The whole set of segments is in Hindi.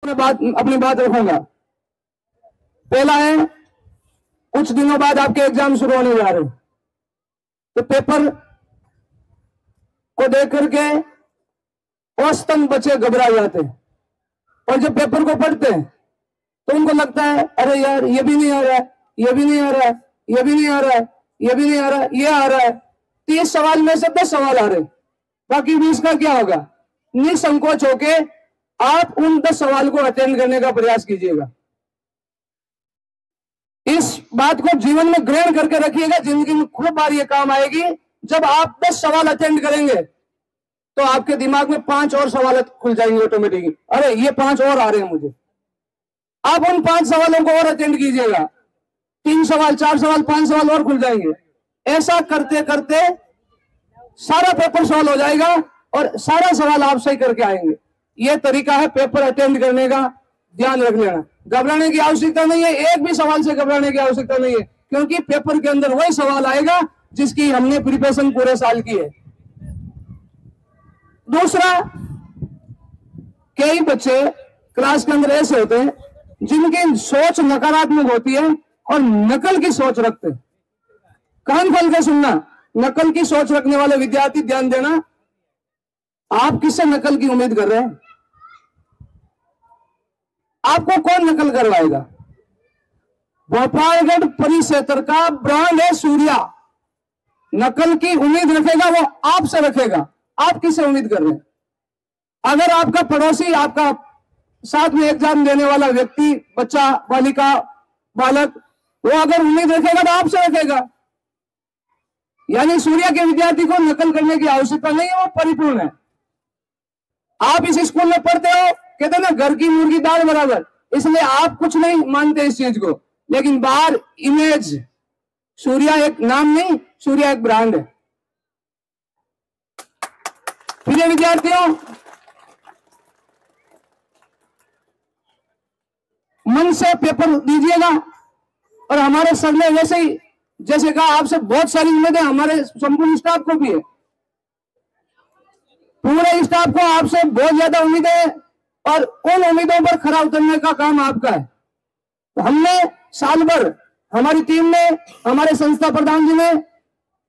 अपनी बात रखूंगा। पहला है, कुछ दिनों बाद आपके एग्जाम शुरू होने जा रहे हैं, तो पेपर को देख करके औसतन बच्चे घबरा जाते हैं, और जब पेपर को पढ़ते हैं तो उनको लगता है अरे यार ये भी नहीं आ रहा है, ये भी नहीं आ रहा है, ये भी नहीं आ रहा है, ये भी नहीं आ रहा है, ये आ रहा है। 30 सवाल में से 10 सवाल आ रहे, बाकी 20 का क्या होगा। निसंकोच होके आप उन 10 सवाल को अटेंड करने का प्रयास कीजिएगा। इस बात को जीवन में ग्रहण करके रखिएगा, जिंदगी में खूब बार ये काम आएगी। जब आप 10 सवाल अटेंड करेंगे तो आपके दिमाग में 5 और सवाल खुल जाएंगे ऑटोमेटिकली। अरे ये 5 और आ रहे हैं मुझे। आप उन 5 सवालों को और अटेंड कीजिएगा, 3 सवाल, 4 सवाल, 5 सवाल और खुल जाएंगे। ऐसा करते करते सारा पेपर सॉल्व हो जाएगा और सारा सवाल आप सही करके आएंगे। यह तरीका है पेपर अटेंड करने का, ध्यान रख लेना। घबराने की आवश्यकता नहीं है, एक भी सवाल से घबराने की आवश्यकता नहीं है, क्योंकि पेपर के अंदर वही सवाल आएगा जिसकी हमने प्रिपरेशन पूरे साल की है। दूसरा, कई बच्चे क्लास के अंदर ऐसे होते हैं जिनकी सोच नकारात्मक होती है और नकल की सोच रखते हैं। कान खोल के सुनना, नकल की सोच रखने वाले विद्यार्थी ध्यान देना, आप किससे नकल की उम्मीद कर रहे हैं? आपको कौन नकल करवाएगा? गोपालगढ़ परिक्षेत्र का ब्रांड है सूर्या। नकल की उम्मीद रखेगा वो आपसे रखेगा। आप किससे उम्मीद कर रहे हैं? अगर आपका पड़ोसी, आपका साथ में एग्जाम देने वाला व्यक्ति, बच्चा, बालिका, बालक, वो अगर उम्मीद रखेगा तो आपसे रखेगा। यानी सूर्या के विद्यार्थी को नकल करने की आवश्यकता नहीं है, वो परिपूर्ण है। आप इस स्कूल में पढ़ते हो, कहते ना घर की मुर्गी दाल बराबर, इसलिए आप कुछ नहीं मानते इस चीज को, लेकिन बाहर इमेज, सूर्या एक नाम नहीं, सूर्या एक ब्रांड है। प्रिय विद्यार्थियों, मन से पेपर दीजिएगा। और हमारे सर ने वैसे ही जैसे कहा, आपसे बहुत सारी उम्मीदें हमारे संपूर्ण स्टाफ को भी है। पूरे स्टाफ को आपसे बहुत ज्यादा उम्मीदें है और उन उम्मीदों पर खरा उतरने का काम आपका है। तो हमने साल भर, हमारी टीम ने, हमारे संस्था प्रधान जी ने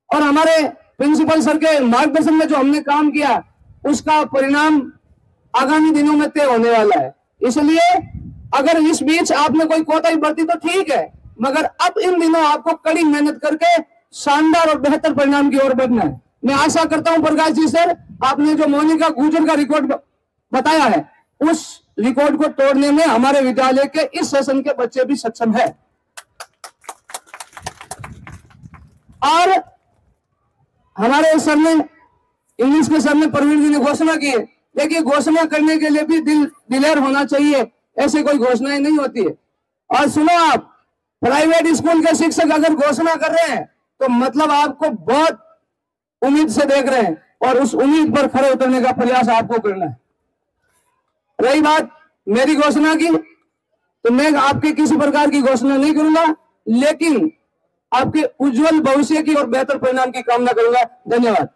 और हमारे प्रिंसिपल सर के मार्गदर्शन में जो हमने काम किया, उसका परिणाम आगामी दिनों में तय होने वाला है। इसलिए अगर इस बीच आपने कोई कोताही बरती तो ठीक है, मगर अब इन दिनों आपको कड़ी मेहनत करके शानदार और बेहतर परिणाम की ओर बढ़ना है। मैं आशा करता हूं प्रकाश जी सर, आपने जो मोनिका गुर्जर का रिकॉर्ड बताया है, उस रिकॉर्ड को तोड़ने में हमारे विद्यालय के इस सेशन के बच्चे भी सक्षम है। और हमारे सर ने, इंग्लिश के सर ने, परवीन जी ने घोषणा की है। देखिए, घोषणा करने के लिए भी दिलेर होना चाहिए, ऐसी कोई घोषणाएं नहीं होती है। और सुनो, आप प्राइवेट स्कूल के शिक्षक अगर घोषणा कर रहे हैं तो मतलब आपको बहुत उम्मीद से देख रहे हैं, और उस उम्मीद पर खड़े उतरने का प्रयास आपको करना है। रही बात मेरी घोषणा की, तो मैं आपके किसी प्रकार की घोषणा नहीं करूंगा, लेकिन आपके उज्जवल भविष्य की और बेहतर परिणाम की कामना करूंगा। धन्यवाद।